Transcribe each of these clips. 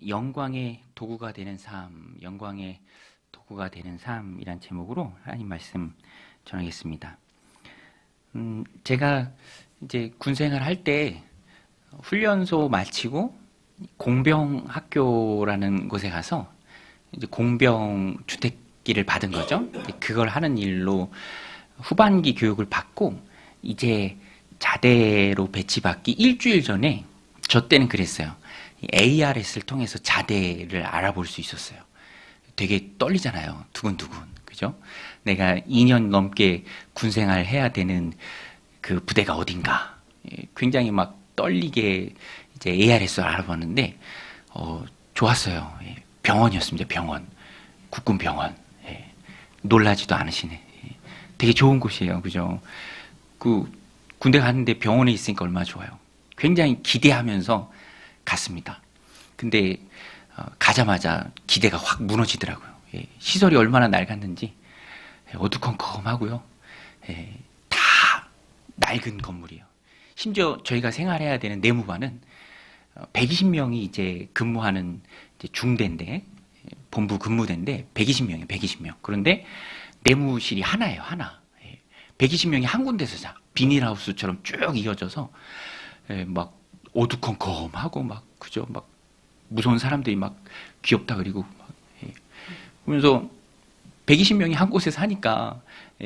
영광의 도구가 되는 삶, 영광의 도구가 되는 삶이란 제목으로 하나님 말씀 전하겠습니다. 제가 이제 군생활 할 때 훈련소 마치고 공병학교라는 곳에 가서 이제 공병 주택기를 받은 거죠. 그걸 하는 일로 후반기 교육을 받고 이제 자대로 배치받기 일주일 전에 저 때는 그랬어요. ARS를 통해서 자대를 알아볼 수 있었어요. 되게 떨리잖아요. 두근두근. 그죠? 내가 2년 넘게 군생활 해야 되는 그 부대가 어딘가. 굉장히 막 떨리게 이제 ARS를 알아봤는데, 좋았어요. 병원이었습니다. 병원. 국군 병원. 놀라지도 않으시네. 되게 좋은 곳이에요. 그죠? 그 군대 갔는데 병원에 있으니까 얼마나 좋아요. 굉장히 기대하면서 갔습니다. 근데 가자마자 기대가 확 무너지더라고요. 시설이 얼마나 낡았는지 어두컴컴하고요. 다 낡은 건물이에요. 심지어 저희가 생활해야 되는 내무반은 120명이 이제 근무하는 이제 중대인데 본부 근무대인데 120명이에요. 120명. 그런데 내무실이 하나예요. 하나. 120명이 한 군데서 자. 비닐하우스처럼 쭉 이어져서 막 어두컴컴하고 막 그죠? 막 무서운 사람들이 막 귀엽다 그리고 막, 그러면서 120명이 한 곳에 사니까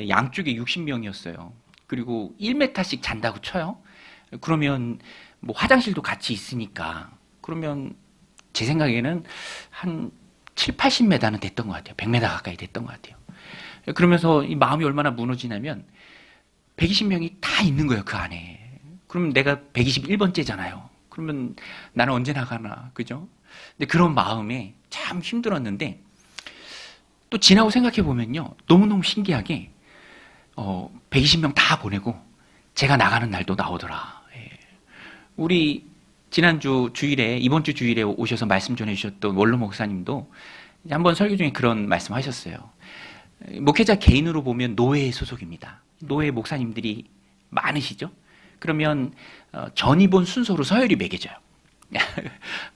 양쪽에 60명이었어요. 그리고 1m씩 잔다고 쳐요. 그러면 뭐 화장실도 같이 있으니까 그러면 제 생각에는 한 7, 80m는 됐던 것 같아요. 100m 가까이 됐던 것 같아요. 그러면서 이 마음이 얼마나 무너지냐면 120명이 다 있는 거예요. 그 안에. 그러면 내가 121번째잖아요. 그러면 나는 언제 나가나, 그죠? 근데 그런 마음에 참 힘들었는데, 또 지나고 생각해 보면요. 너무너무 신기하게, 120명 다 보내고, 제가 나가는 날도 나오더라. 우리 지난주 주일에, 이번 주 주일에 오셔서 말씀 전해주셨던 원로 목사님도 한번 설교 중에 그런 말씀 하셨어요. 목회자 개인으로 보면 노회의 소속입니다. 노회 목사님들이 많으시죠? 그러면 전이본 순서로 서열이 매겨져요.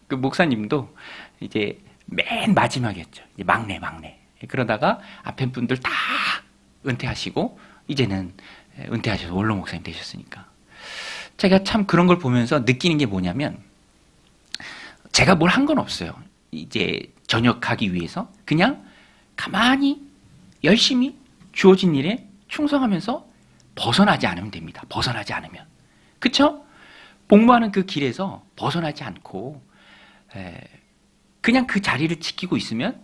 그 목사님도 이제 맨 마지막이었죠. 이제 막내. 그러다가 앞에 분들 다 은퇴하시고 이제는 은퇴하셔서 원로 목사님 되셨으니까. 제가 참 그런 걸 보면서 느끼는 게 뭐냐면 제가 뭘 한 건 없어요. 이제 전역하기 위해서 그냥 가만히 열심히 주어진 일에 충성하면서 벗어나지 않으면 됩니다. 벗어나지 않으면. 그쵸? 복무하는 그 길에서 벗어나지 않고 그냥 그 자리를 지키고 있으면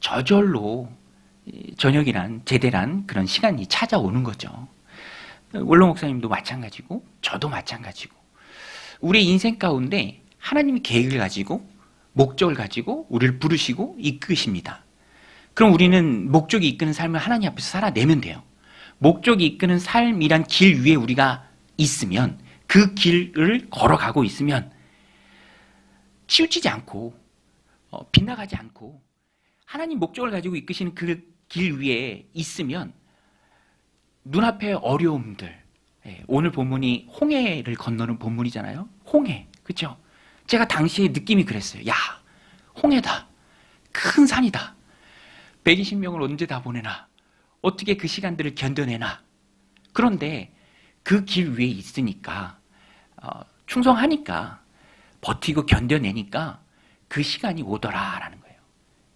저절로 저녁이란 제대란 그런 시간이 찾아오는 거죠. 원로 목사님도 마찬가지고 저도 마찬가지고 우리의 인생 가운데 하나님이 계획을 가지고 목적을 가지고 우리를 부르시고 이끄십니다. 그럼 우리는 목적이 이끄는 삶을 하나님 앞에서 살아내면 돼요. 목적이 이끄는 삶이란 길 위에 우리가 있으면 그 길을 걸어가고 있으면 치우치지 않고 빗나가지 않고 하나님 목적을 가지고 이끄시는 그 길 위에 있으면 눈앞에 어려움들 오늘 본문이 홍해를 건너는 본문이잖아요. 홍해. 그렇죠? 제가 당시에 느낌이 그랬어요. 야, 홍해다. 큰 산이다. 120명을 언제 다 보내나? 어떻게 그 시간들을 견뎌내나? 그런데 그 길 위에 있으니까 충성하니까 버티고 견뎌내니까 그 시간이 오더라라는 거예요.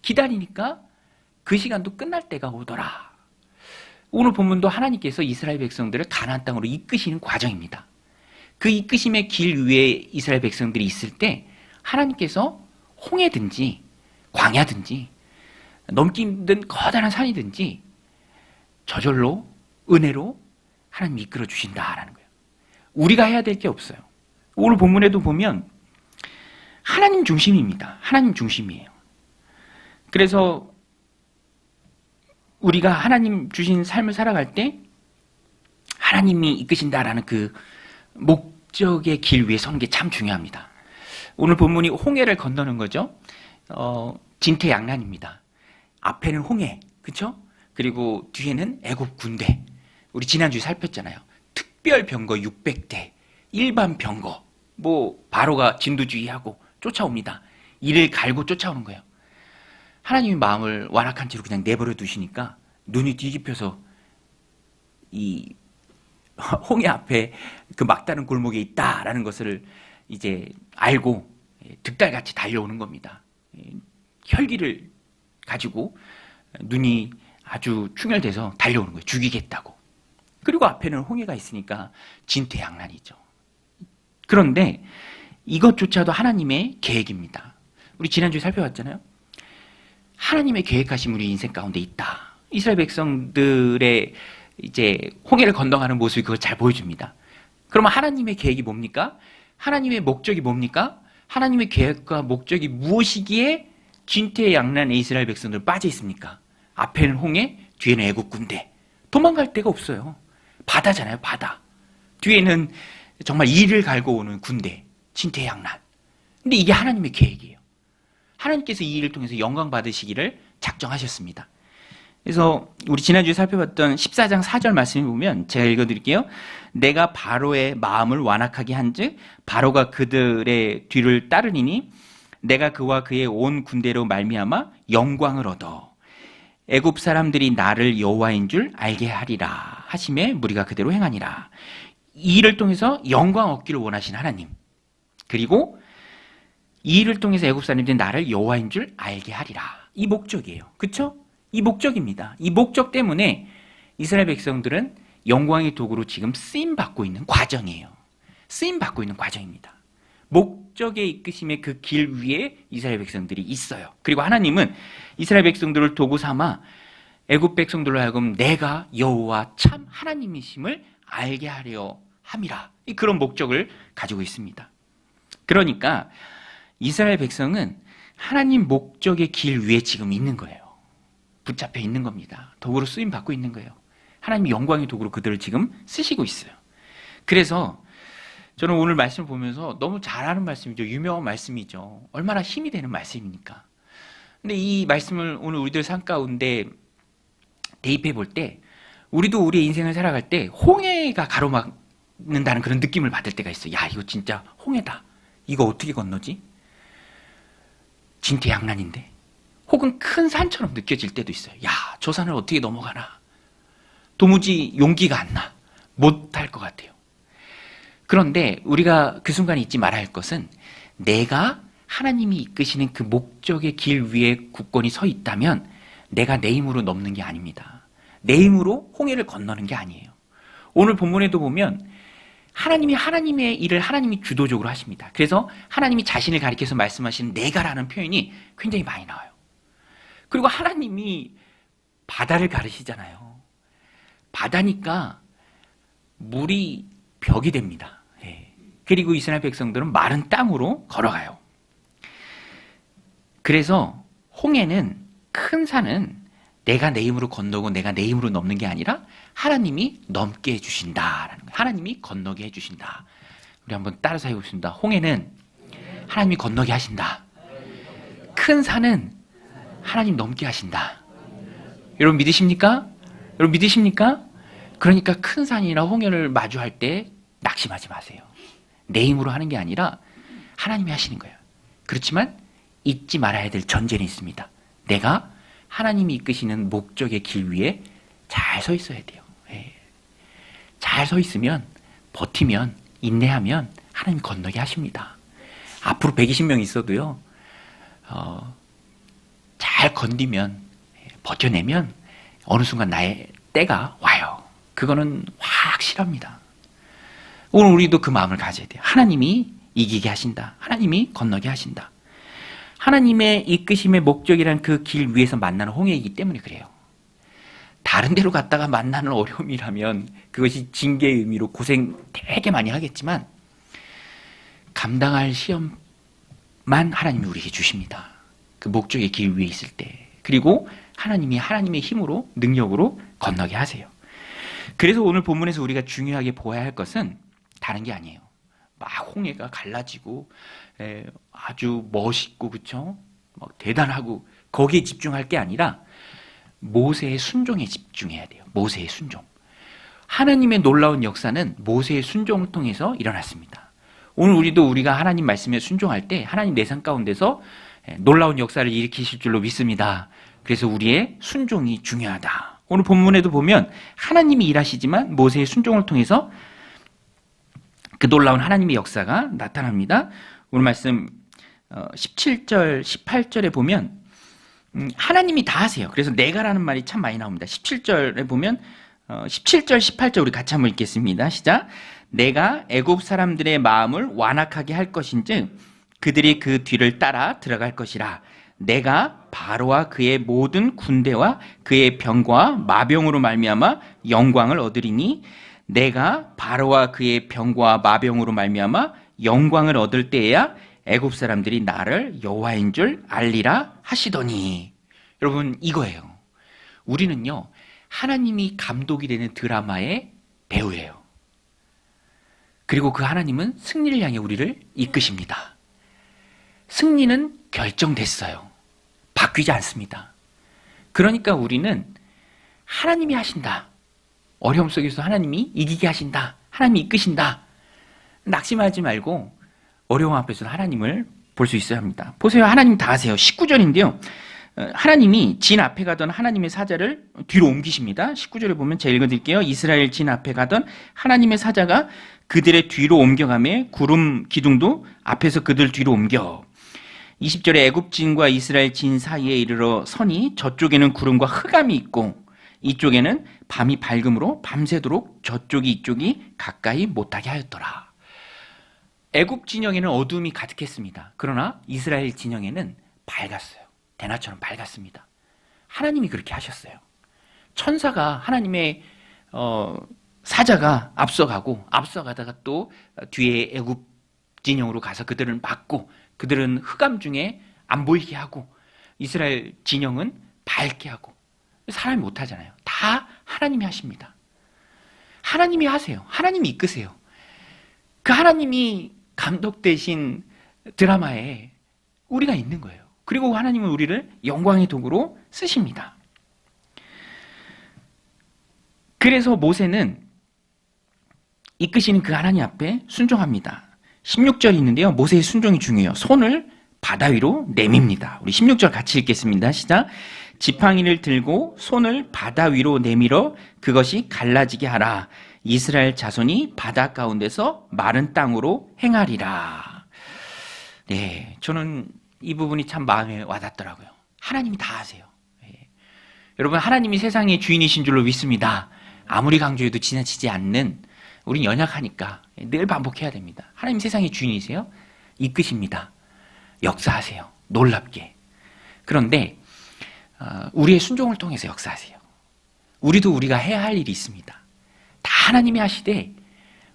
기다리니까 그 시간도 끝날 때가 오더라. 오늘 본문도 하나님께서 이스라엘 백성들을 가나안 땅으로 이끄시는 과정입니다. 그 이끄심의 길 위에 이스라엘 백성들이 있을 때 하나님께서 홍해든지 광야든지 넘기 힘든 커다란 산이든지 저절로 은혜로 하나님이 이끌어 주신다라는 거예요. 우리가 해야 될 게 없어요. 오늘 본문에도 보면 하나님 중심입니다. 하나님 중심이에요. 그래서 우리가 하나님 주신 삶을 살아갈 때 하나님이 이끄신다라는 그 목적의 길 위에 서는 게 참 중요합니다. 오늘 본문이 홍해를 건너는 거죠. 진퇴양난입니다. 앞에는 홍해, 그렇죠? 그리고 뒤에는 애굽 군대. 우리 지난주에 살폈잖아요. 특별 병거 600대, 일반 병거. 뭐 바로가 진두지휘하고 쫓아옵니다. 이를 갈고 쫓아오는 거예요. 하나님이 마음을 완악한 채로 그냥 내버려 두시니까 눈이 뒤집혀서 이 홍해 앞에 그 막다른 골목에 있다라는 것을 이제 알고 득달같이 달려오는 겁니다. 혈기를 가지고 눈이 아주 충혈돼서 달려오는 거예요. 죽이겠다고. 그리고 앞에는 홍해가 있으니까 진퇴양난이죠. 그런데 이것조차도 하나님의 계획입니다. 우리 지난주에 살펴봤잖아요. 하나님의 계획하신 우리 인생 가운데 있다. 이스라엘 백성들의 이제 홍해를 건너가는 모습이 그걸 잘 보여줍니다. 그러면 하나님의 계획이 뭡니까? 하나님의 목적이 뭡니까? 하나님의 계획과 목적이 무엇이기에 진퇴양난에 이스라엘 백성들 빠져 있습니까? 앞에는 홍해, 뒤에는 애국 군대. 도망갈 데가 없어요. 바다잖아요, 바다. 뒤에는 정말 이를 갈고 오는 군대, 진퇴양난. 근데 이게 하나님의 계획이에요. 하나님께서 이 일을 통해서 영광 받으시기를 작정하셨습니다. 그래서 우리 지난주에 살펴봤던 14장 4절 말씀을 보면 제가 읽어드릴게요. 내가 바로의 마음을 완악하게 한즉 바로가 그들의 뒤를 따르리니 내가 그와 그의 온 군대로 말미암아 영광을 얻어 애굽 사람들이 나를 여호와인 줄 알게 하리라 하심에 무리가 그대로 행하니라. 이 일을 통해서 영광 얻기를 원하신 하나님, 그리고 이 일을 통해서 애굽 사람들이 나를 여호와인 줄 알게 하리라. 이 목적이에요. 그렇죠? 이 목적입니다. 이 목적 때문에 이스라엘 백성들은 영광의 도구로 지금 쓰임받고 있는 과정이에요. 쓰임받고 있는 과정입니다. 목적의 이끄심의 그 길 위에 이스라엘 백성들이 있어요. 그리고 하나님은 이스라엘 백성들을 도구 삼아 애굽 백성들로 하여금 내가 여호와 참 하나님이심을 알게 하려 함이라. 그런 목적을 가지고 있습니다. 그러니까 이스라엘 백성은 하나님 목적의 길 위에 지금 있는 거예요. 붙잡혀 있는 겁니다. 도구로 쓰임 받고 있는 거예요. 하나님이 영광의 도구로 그들을 지금 쓰시고 있어요. 그래서 저는 오늘 말씀을 보면서 너무 잘하는 말씀이죠. 유명한 말씀이죠. 얼마나 힘이 되는 말씀입니까? 근데 이 말씀을 오늘 우리들 삶 가운데 대입해 볼 때 우리도 우리의 인생을 살아갈 때 홍해가 가로막는다는 그런 느낌을 받을 때가 있어요. 야, 이거 진짜 홍해다. 이거 어떻게 건너지? 진퇴양난인데. 혹은 큰 산처럼 느껴질 때도 있어요. 야, 저 산을 어떻게 넘어가나? 도무지 용기가 안 나. 못할 것 같아요. 그런데 우리가 그 순간에 잊지 말아야 할 것은 내가 하나님이 이끄시는 그 목적의 길 위에 굳건히 서 있다면 내가 내 힘으로 넘는 게 아닙니다. 내 힘으로 홍해를 건너는 게 아니에요. 오늘 본문에도 보면 하나님이 하나님의 일을 하나님이 주도적으로 하십니다. 그래서 하나님이 자신을 가리켜서 말씀하시는 내가라는 표현이 굉장히 많이 나와요. 그리고 하나님이 바다를 가르시잖아요. 바다니까 물이 벽이 됩니다. 그리고 이스라엘 백성들은 마른 땅으로 걸어가요. 그래서 홍해는, 큰 산은 내가 내 힘으로 건너고 내가 내 힘으로 넘는 게 아니라 하나님이 넘게 해주신다라는 거예요. 하나님이 건너게 해주신다. 우리 한번 따라서 해보겠습니다. 홍해는 하나님이 건너게 하신다. 큰 산은 하나님 넘게 하신다. 여러분 믿으십니까? 여러분 믿으십니까? 그러니까 큰 산이나 홍해를 마주할 때 낙심하지 마세요. 내 힘으로 하는 게 아니라 하나님이 하시는 거예요. 그렇지만 잊지 말아야 될 전제는 있습니다. 내가 하나님이 이끄시는 목적의 길 위에 잘 서 있어야 돼요. 잘 서 있으면, 버티면, 인내하면 하나님 건너게 하십니다. 앞으로 120명 있어도요, 잘 건디면, 버텨내면 어느 순간 나의 때가 와요. 그거는 확실합니다. 오늘 우리도 그 마음을 가져야 돼요. 하나님이 이기게 하신다. 하나님이 건너게 하신다. 하나님의 이끄심의 목적이란 그 길 위에서 만나는 홍해이기 때문에 그래요. 다른 데로 갔다가 만나는 어려움이라면 그것이 징계의 의미로 고생 되게 많이 하겠지만 감당할 시험만 하나님이 우리에게 주십니다. 그 목적의 길 위에 있을 때. 그리고 하나님이 하나님의 힘으로, 능력으로 건너게 하세요. 그래서 오늘 본문에서 우리가 중요하게 보아야 할 것은 다른 게 아니에요. 막 홍해가 갈라지고 아주 멋있고 그쵸? 막 대단하고 거기에 집중할 게 아니라 모세의 순종에 집중해야 돼요. 모세의 순종. 하나님의 놀라운 역사는 모세의 순종을 통해서 일어났습니다. 오늘 우리도 우리가 하나님 말씀에 순종할 때 하나님 내 삶 가운데서 놀라운 역사를 일으키실 줄로 믿습니다. 그래서 우리의 순종이 중요하다. 오늘 본문에도 보면 하나님이 일하시지만 모세의 순종을 통해서 그 놀라운 하나님의 역사가 나타납니다. 오늘 말씀 17절, 18절에 보면 하나님이 다 하세요. 그래서 내가라는 말이 참 많이 나옵니다. 17절에 보면 17절, 18절 우리 같이 한번 읽겠습니다. 시작. 내가 애굽 사람들의 마음을 완악하게 할 것인즉 그들이 그 뒤를 따라 들어갈 것이라. 내가 바로와 그의 모든 군대와 그의 병과 마병으로 말미암아 영광을 얻으리니 내가 바로와 그의 병과 마병으로 말미암아 영광을 얻을 때에야 애굽 사람들이 나를 여호와인 줄 알리라 하시더니. 여러분, 이거예요. 우리는요, 하나님이 감독이 되는 드라마의 배우예요. 그리고 그 하나님은 승리를 향해 우리를 이끄십니다. 승리는 결정됐어요. 바뀌지 않습니다. 그러니까 우리는 하나님이 하신다. 어려움 속에서 하나님이 이기게 하신다. 하나님이 이끄신다. 낙심하지 말고 어려움 앞에서 하나님을 볼 수 있어야 합니다. 보세요. 하나님 다 하세요. 19절인데요. 하나님이 진 앞에 가던 하나님의 사자를 뒤로 옮기십니다. 19절에 보면 제가 읽어드릴게요. 이스라엘 진 앞에 가던 하나님의 사자가 그들의 뒤로 옮겨가며 구름 기둥도 앞에서 그들 뒤로 옮겨. 20절에 애굽 진과 이스라엘 진 사이에 이르러 서니 저쪽에는 구름과 흑암이 있고 이쪽에는 밤이 밝음으로 밤새도록 저쪽이 이쪽이 가까이 못하게 하였더라. 애굽 진영에는 어둠이 가득했습니다. 그러나 이스라엘 진영에는 밝았어요. 대낮처럼 밝았습니다. 하나님이 그렇게 하셨어요. 천사가 하나님의 사자가 앞서가다가 또 뒤에 애굽 진영으로 가서 그들을 막고 그들은 흑암 중에 안 보이게 하고 이스라엘 진영은 밝게 하고. 사람이 못하잖아요. 다 하나님이 하십니다. 하나님이 하세요. 하나님이 이끄세요. 그 하나님이 감독되신 드라마에 우리가 있는 거예요. 그리고 하나님은 우리를 영광의 도구로 쓰십니다. 그래서 모세는 이끄시는 그 하나님 앞에 순종합니다. 16절이 있는데요. 모세의 순종이 중요해요. 손을 바다 위로 내밉니다. 우리 16절 같이 읽겠습니다. 시작. 지팡이를 들고 손을 바다 위로 내밀어 그것이 갈라지게 하라. 이스라엘 자손이 바다 가운데서 마른 땅으로 행하리라. 네, 저는 이 부분이 참 마음에 와닿더라고요. 하나님이 다 하세요. 네. 여러분, 하나님이 세상의 주인이신 줄로 믿습니다. 아무리 강조해도 지나치지 않는, 우린 연약하니까 늘 반복해야 됩니다. 하나님 세상의 주인이세요. 이끄십니다. 역사하세요. 놀랍게. 그런데 우리의 순종을 통해서 역사하세요. 우리도 우리가 해야 할 일이 있습니다. 다 하나님이 하시되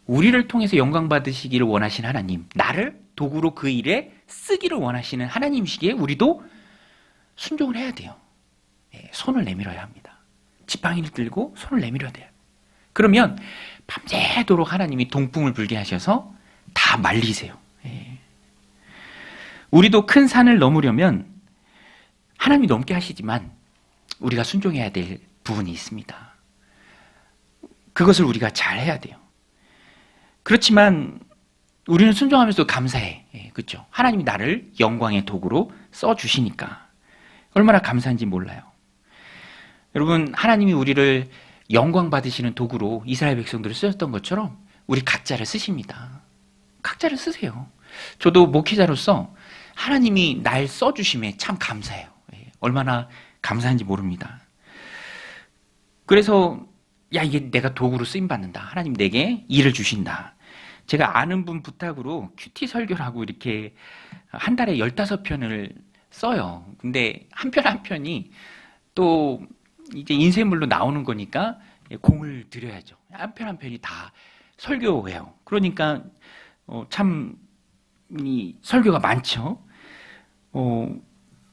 우리를 통해서 영광 받으시기를 원하시는 하나님, 나를 도구로 그 일에 쓰기를 원하시는 하나님이시기에 우리도 순종을 해야 돼요. 손을 내밀어야 합니다. 지팡이를 들고 손을 내밀어야 돼요. 그러면 밤새도록 하나님이 동풍을 불게 하셔서 다 말리세요. 우리도 큰 산을 넘으려면 하나님이 넘게 하시지만 우리가 순종해야 될 부분이 있습니다. 그것을 우리가 잘 해야 돼요. 그렇지만 우리는 순종하면서 감사해. 그렇죠? 하나님이 나를 영광의 도구로 써주시니까 얼마나 감사한지 몰라요. 여러분, 하나님이 우리를 영광 받으시는 도구로 이스라엘 백성들을 쓰셨던 것처럼 우리 각자를 쓰십니다. 각자를 쓰세요. 저도 목회자로서 하나님이 날 써주심에 참 감사해요. 얼마나 감사한지 모릅니다. 그래서 이게 내가 도구로 쓰임받는다. 하나님 내게 일을 주신다. 제가 아는 분 부탁으로 큐티 설교를 하고 이렇게 한 달에 15편을 써요. 근데 한 편 한 편이 또 이제 인쇄물로 나오는 거니까 공을 들여야죠. 한 편 한 편이 다 설교예요. 그러니까 참 이 설교가 많죠.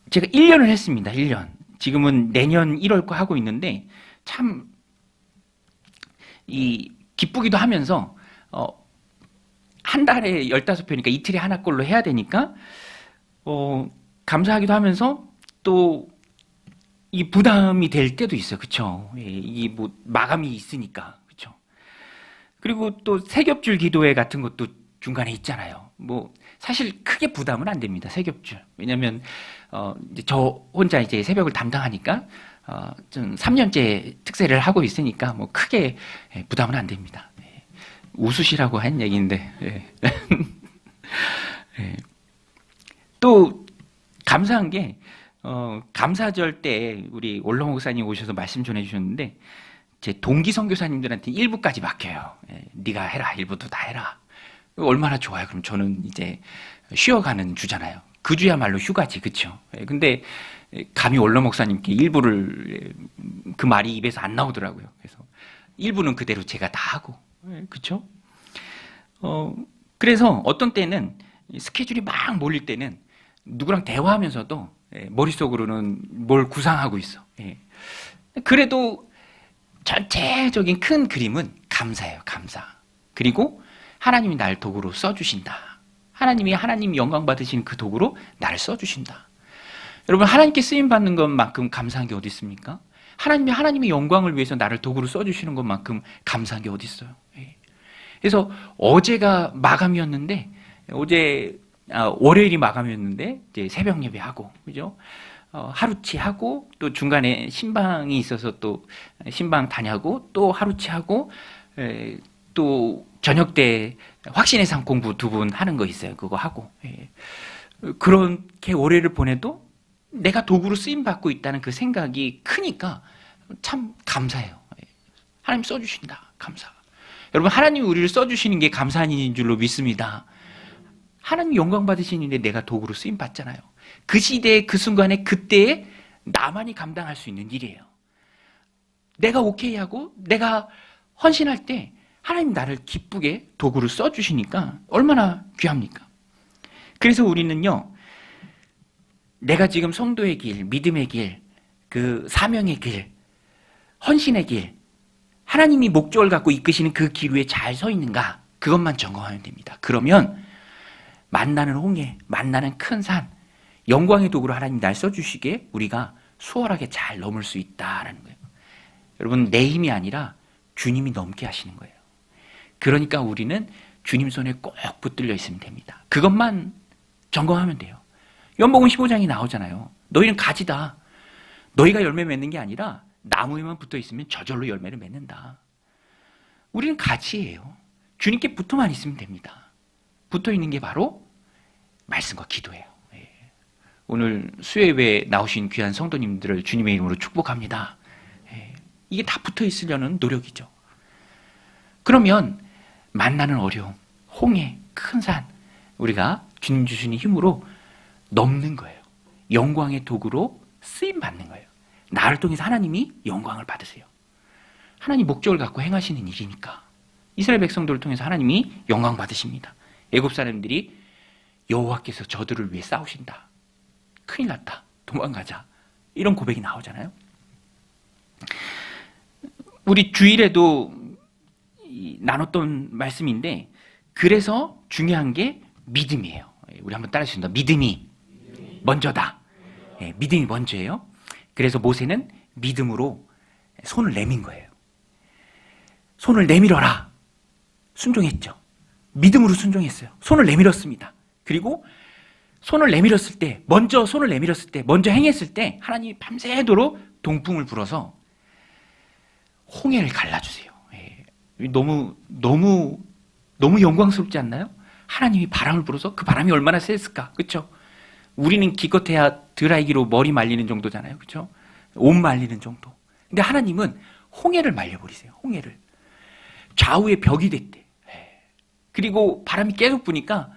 제가 1년을 했습니다. 1년. 지금은 내년 1월 거 하고 있는데 참 기쁘기도 하면서 한 달에 15편이니까 이틀에 하나 꼴로 해야 되니까 감사하기도 하면서 또 이 부담이 될 때도 있어요. 그렇죠? 이 뭐 마감이 있으니까. 그렇죠? 그리고 또 세겹줄 기도회 같은 것도 중간에 있잖아요. 뭐 사실 크게 부담은 안 됩니다. 세 겹줄. 왜냐하면 이제 저 혼자 이제 새벽을 담당하니까 좀 3년째 특세를 하고 있으니까 뭐 크게 부담은 안 됩니다. 웃으시라고 한 얘기인데. 또 감사한 게 감사절 때 우리 올롱 목사님 오셔서 말씀 전해주셨는데 제 동기 선교사님들한테 일부까지 맡겨요. 네가 해라, 일부도 다 해라. 얼마나 좋아요. 그럼 저는 이제 쉬어가는 주잖아요. 그 주야말로 휴가지, 그렇죠? 근데 감히 올롱 목사님께 일부를 그 말이 입에서 안 나오더라고요. 그래서 일부는 그대로 제가 다 하고, 그렇죠? 그래서 어떤 때는 스케줄이 막 몰릴 때는 누구랑 대화하면서도 머릿속으로는 뭘 구상하고 있어. 그래도 전체적인 큰 그림은 감사예요. 감사. 그리고 하나님이 날 도구로 써주신다. 하나님 영광 받으시는 그 도구로 나를 써주신다. 여러분, 하나님께 쓰임받는 것만큼 감사한 게 어디 있습니까? 하나님의 영광을 위해서 나를 도구로 써주시는 것만큼 감사한 게 어디 있어요? 그래서 어제가 마감이었는데 월요일이 마감이었는데 이제 새벽 예배하고, 그죠? 하루치 하고 또 중간에 신방이 있어서 또 신방 다녀고 또 하루치 하고 또 저녁 때 확신의 삶 공부 2분 하는 거 있어요. 그거 하고 그렇게 월요일을 보내도 내가 도구로 쓰임 받고 있다는 그 생각이 크니까 참 감사해요. 하나님 써주신다. 감사. 여러분, 하나님이 우리를 써주시는 게 감사한 일인 줄로 믿습니다. 하나님 영광 받으시는데 내가 도구로 쓰임 받잖아요. 그 시대에 그 순간에 그때에 나만이 감당할 수 있는 일이에요. 내가 오케이 하고 내가 헌신할 때 하나님 나를 기쁘게 도구를 써주시니까 얼마나 귀합니까? 그래서 우리는요, 내가 지금 성도의 길, 믿음의 길, 그 사명의 길, 헌신의 길, 하나님이 목적을 갖고 이끄시는 그 길 위에 잘 서 있는가, 그것만 점검하면 됩니다. 그러면 만나는 홍해, 만나는 큰 산, 영광의 도구로 하나님 날 써주시기에 우리가 수월하게 잘 넘을 수 있다라는 거예요. 여러분, 내 힘이 아니라 주님이 넘게 하시는 거예요. 그러니까 우리는 주님 손에 꼭 붙들려 있으면 됩니다. 그것만 점검하면 돼요. 요한복음 15장이 나오잖아요. 너희는 가지다. 너희가 열매 맺는 게 아니라 나무에만 붙어 있으면 저절로 열매를 맺는다. 우리는 가지예요. 주님께 붙어만 있으면 됩니다. 붙어 있는 게 바로 말씀과 기도예요. 오늘 수요예배에 나오신 귀한 성도님들을 주님의 이름으로 축복합니다. 이게 다 붙어 있으려는 노력이죠. 그러면 만나는 어려움, 홍해, 큰 산, 우리가 주님 주시는 힘으로 넘는 거예요. 영광의 도구로 쓰임 받는 거예요. 나를 통해서 하나님이 영광을 받으세요. 하나님 목적을 갖고 행하시는 일이니까. 이스라엘 백성들을 통해서 하나님이 영광 받으십니다. 애굽 사람들이 여호와께서 저들을 위해 싸우신다. 큰일 났다. 도망가자. 이런 고백이 나오잖아요. 우리 주일에도 나눴던 말씀인데, 그래서 중요한 게 믿음이에요. 우리 한번 따라 주신다. 믿음이 먼저다. 믿음이 먼저예요. 그래서 모세는 믿음으로 손을 내민 거예요. 손을 내밀어라. 순종했죠. 믿음으로 순종했어요. 손을 내밀었습니다. 그리고 손을 내밀었을 때, 먼저 행했을 때 하나님이 밤새도록 동풍을 불어서 홍해를 갈라주세요. 너무 영광스럽지 않나요? 하나님이 바람을 불어서 그 바람이 얼마나 셌을까, 그렇죠? 우리는 기껏해야 드라이기로 머리 말리는 정도잖아요, 그렇죠? 옷 말리는 정도. 근데 하나님은 홍해를 말려버리세요. 홍해를 좌우에 벽이 됐대. 그리고 바람이 계속 부니까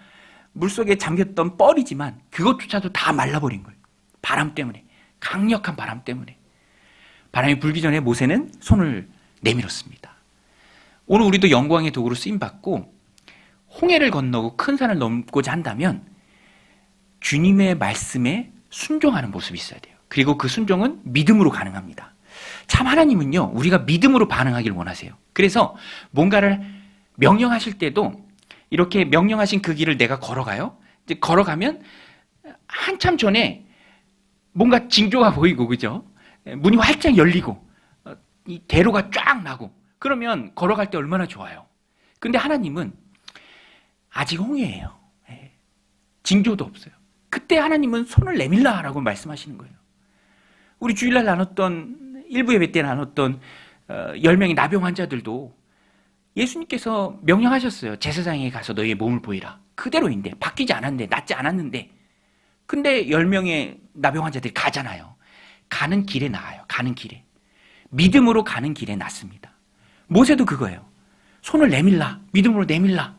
물속에 잠겼던 뻘이지만 그것조차도 다 말라버린 거예요. 바람 때문에, 강력한 바람 때문에. 바람이 불기 전에 모세는 손을 내밀었습니다. 오늘 우리도 영광의 도구로 쓰임받고 홍해를 건너고 큰 산을 넘고자 한다면 주님의 말씀에 순종하는 모습이 있어야 돼요. 그리고 그 순종은 믿음으로 가능합니다. 참 하나님은요, 우리가 믿음으로 반응하길 원하세요. 그래서 뭔가를 명령하실 때도 이렇게 명령하신 그 길을 내가 걸어가요. 이제 걸어가면 한참 전에 뭔가 징조가 보이고, 그죠? 문이 활짝 열리고 이 대로가 쫙 나고, 그러면 걸어갈 때 얼마나 좋아요. 근데 하나님은 아직 홍해예요. 징조도 없어요. 그때 하나님은 손을 내밀라라고 말씀하시는 거예요. 우리 주일날 나눴던 일부 예배 때 나눴던 10명의 나병 환자들도 예수님께서 명령하셨어요. 제사장에게 가서 너희의 몸을 보이라. 그대로인데 바뀌지 않았는데 낫지 않았는데 근데 10명의 나병 환자들이 가잖아요. 가는 길에 나아요. 가는 길에. 믿음으로 가는 길에 낫습니다. 모세도 그거예요. 손을 내밀라. 믿음으로 내밀라.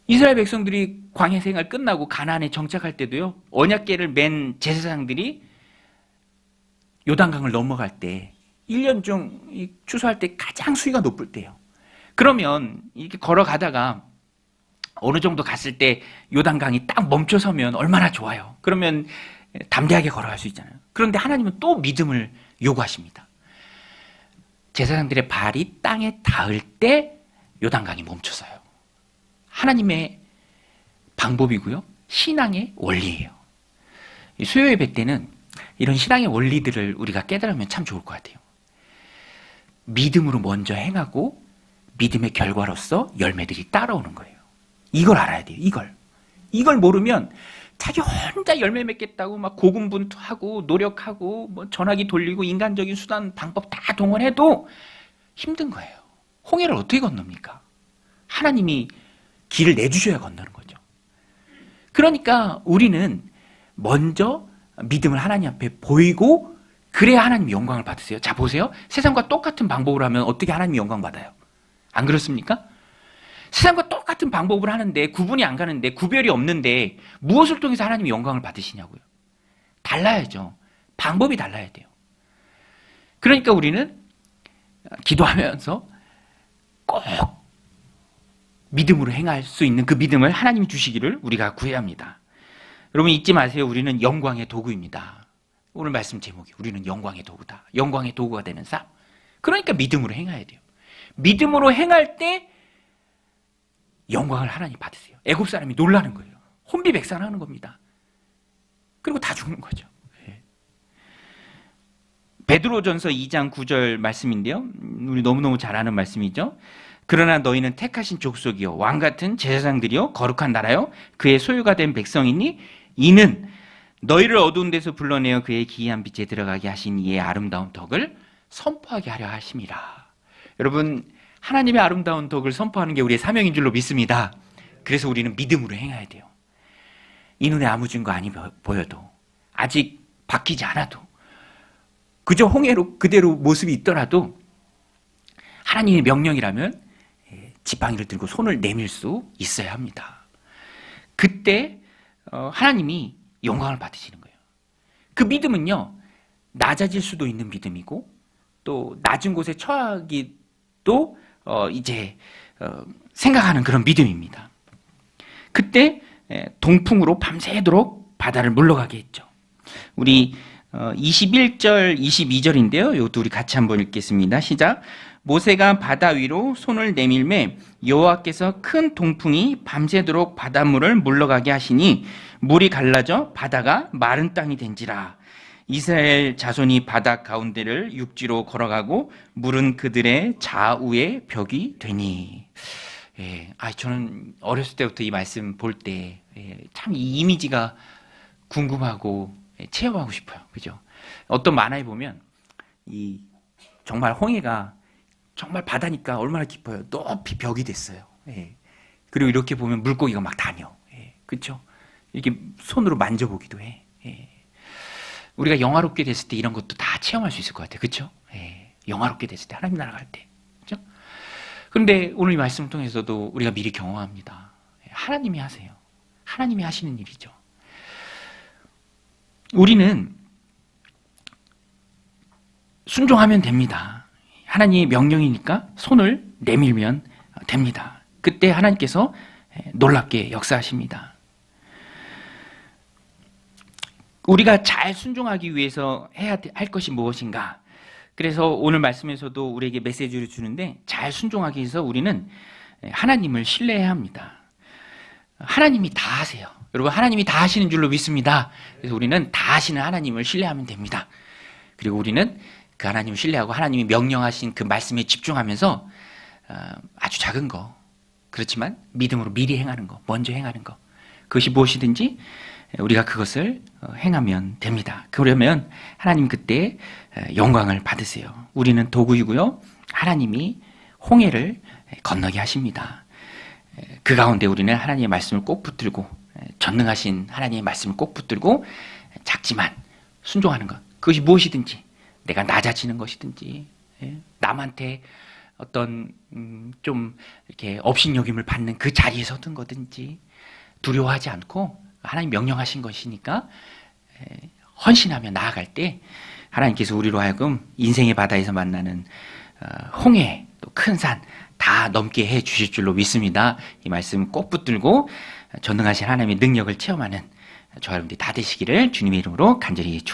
이스라엘 백성들이 광야 생활 끝나고 가나안에 정착할 때도요. 언약궤를 맨 제사장들이 요단강을 넘어갈 때 1년 중 추수할 때 가장 수위가 높을 때예요. 그러면 이렇게 걸어가다가 어느 정도 갔을 때 요단강이 딱 멈춰서면 얼마나 좋아요. 그러면 담대하게 걸어갈 수 있잖아요. 그런데 하나님은 또 믿음을 요구하십니다. 제사장들의 발이 땅에 닿을 때 요단강이 멈춰서요. 하나님의 방법이고요. 신앙의 원리예요. 수요 예배 때는 이런 신앙의 원리들을 우리가 깨달으면 참 좋을 것 같아요. 믿음으로 먼저 행하고 믿음의 결과로서 열매들이 따라오는 거예요. 이걸 알아야 돼요. 이걸 모르면 자기 혼자 열매 맺겠다고 막 고군분투하고 노력하고 뭐 전화기 돌리고 인간적인 수단 방법 다 동원해도 힘든 거예요. 홍해를 어떻게 건넙니까? 하나님이 길을 내주셔야 건너는 거죠. 그러니까 우리는 먼저 믿음을 하나님 앞에 보이고 그래야 하나님 영광을 받으세요. 자 보세요. 세상과 똑같은 방법으로 하면 어떻게 하나님 영광 받아요? 안 그렇습니까? 세상과 똑같은 방법을 하는데 구분이 안 가는데 구별이 없는데 무엇을 통해서 하나님이 영광을 받으시냐고요. 달라야죠. 방법이 달라야 돼요. 그러니까 우리는 기도하면서 꼭 믿음으로 행할 수 있는 그 믿음을 하나님이 주시기를 우리가 구해야 합니다. 여러분 잊지 마세요. 우리는 영광의 도구입니다. 오늘 말씀 제목이 우리는 영광의 도구다. 영광의 도구가 되는 삶. 그러니까 믿음으로 행해야 돼요. 믿음으로 행할 때 영광을 하나님 받으세요. 애굽 사람이 놀라는 거예요. 혼비백산하는 겁니다. 그리고 다 죽는 거죠. 베드로전서 2장 9절 말씀인데요. 우리 너무너무 잘 아는 말씀이죠. 그러나 너희는 택하신 족속이요 왕같은 제사장들이요 거룩한 나라요 그의 소유가 된 백성이니 이는 너희를 어두운 데서 불러내어 그의 기이한 빛에 들어가게 하신 이의 아름다운 덕을 선포하게 하려 하심이라. 여러분 하나님의 아름다운 덕을 선포하는 게 우리의 사명인 줄로 믿습니다. 그래서 우리는 믿음으로 행해야 돼요. 이 눈에 아무 증거 아니 보여도 아직 바뀌지 않아도 그저 홍해로 그대로 모습이 있더라도 하나님의 명령이라면 지팡이를 들고 손을 내밀 수 있어야 합니다. 그때 하나님이 영광을 받으시는 거예요. 그 믿음은요 낮아질 수도 있는 믿음이고 또 낮은 곳에 처하기도 이제 생각하는 그런 믿음입니다. 그때 동풍으로 밤새도록 바다를 물러가게 했죠. 우리 21절 22절인데요. 이것도 우리 같이 한번 읽겠습니다. 시작. 모세가 바다 위로 손을 내밀매 여호와께서 큰 동풍이 밤새도록 바닷물을 물러가게 하시니 물이 갈라져 바다가 마른 땅이 된지라. 이스라엘 자손이 바다 가운데를 육지로 걸어가고 물은 그들의 좌우에 벽이 되니. 저는 어렸을 때부터 이 말씀 볼 때 참 이 이미지가 궁금하고 체험하고 싶어요. 그죠? 어떤 만화에 보면 이 정말 홍해가 정말 바다니까 얼마나 깊어요. 높이 벽이 됐어요. 그리고 이렇게 보면 물고기가 막 다녀. 그렇죠? 이렇게 손으로 만져보기도 해. 우리가 영화롭게 됐을 때 이런 것도 다 체험할 수 있을 것 같아요. 그렇죠? 영화롭게 됐을 때 하나님 나라 갈 때. 그렇죠? 그런데 오늘 이 말씀을 통해서도 우리가 미리 경험합니다. 하나님이 하세요. 하나님이 하시는 일이죠. 우리는 순종하면 됩니다. 하나님의 명령이니까 손을 내밀면 됩니다. 그때 하나님께서 놀랍게 역사하십니다. 우리가 잘 순종하기 위해서 해야 할 것이 무엇인가? 그래서 오늘 말씀에서도 우리에게 메시지를 주는데 잘 순종하기 위해서 우리는 하나님을 신뢰해야 합니다. 하나님이 다 하세요. 여러분 하나님이 다 하시는 줄로 믿습니다. 그래서 우리는 다 하시는 하나님을 신뢰하면 됩니다. 그리고 우리는 그 하나님을 신뢰하고 하나님이 명령하신 그 말씀에 집중하면서 아주 작은 거 그렇지만 믿음으로 미리 행하는 거, 먼저 행하는 거. 그것이 무엇이든지 우리가 그것을 행하면 됩니다. 그러면 하나님 그때 영광을 받으세요. 우리는 도구이고요. 하나님이 홍해를 건너게 하십니다. 그 가운데 우리는 하나님의 말씀을 꼭 붙들고 전능하신 하나님의 말씀을 꼭 붙들고 작지만 순종하는 것. 그것이 무엇이든지 내가 낮아지는 것이든지 남한테 어떤 좀 이렇게 업신여김을 받는 그 자리에 서든 거든지 두려워하지 않고 하나님 명령하신 것이니까 헌신하며 나아갈 때 하나님께서 우리로 하여금 인생의 바다에서 만나는 홍해 또 큰 산 다 넘게 해 주실 줄로 믿습니다. 이 말씀 꼭 붙들고 전능하신 하나님의 능력을 체험하는 저와 여러분들이 다 되시기를 주님의 이름으로 간절히 축복합니다.